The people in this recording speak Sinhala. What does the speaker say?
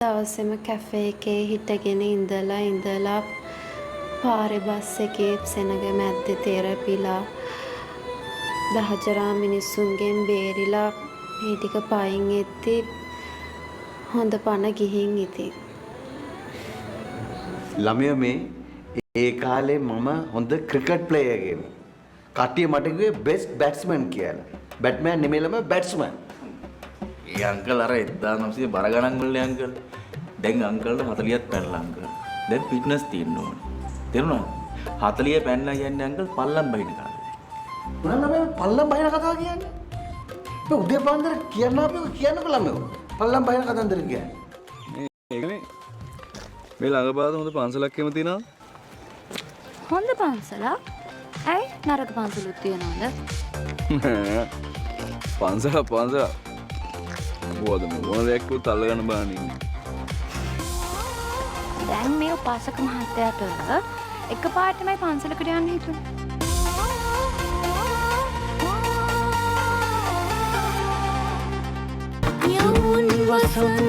දවසේම කැෆේ එකේ හිටගෙන ඉඳලා පාරේ බස් එකේ සෙනග මැද්දේ තෙරපිලා දහජරා මිනිස්සුන්ගෙන් බේරිලා මේ ටික පයින් එද්දි හොඳ පණ ගිහින් ඉතින් ළමයා මේ ඒ කාලේ මම හොඳ ක්‍රිකට් ප්ලේයර් කෙනෙක්. කට්ටිය මට කිව්වේ බෙස්ට් බැට්ස්මන් කියලා. බැට්මෑන් නෙමෙයි ළමයා බැට්ස්මන්. ඒ අංකල් අර 1900 බර ගණන් වල අංකල්. දැන් අංකල්ට 40ක් පැනලා අංකල්. දැන් ෆිට්නස් තියෙන්න ඕනේ. තේරුණාද? 40 පැනලා යන්නේ අංකල් පල්ලම් බහින කාලේ. මොනවා ළමයා පල්ලම් බහින කතා කියන්නේ? මේ උදේ පාන්දර කියන්නකෝ ළමයා. පල්ලම් බහින කතන්දර කියන්නේ. ඒකනේ. මේ ළඟපාත හොඳ පන්සලක් එහෙම තියෙනවද? හොඳ පන්සලක්? ඇයි නරක පන්සලුත් තියනවද? පන්සල. මොකද මොන දෙයක්වත් අල්ලගන්න බෑනේ. දැන් මේ උපාසක මහත්තයාට එකපාරටමයි පන්සලකට යන්න හිතුනේ. යවුන් වසන්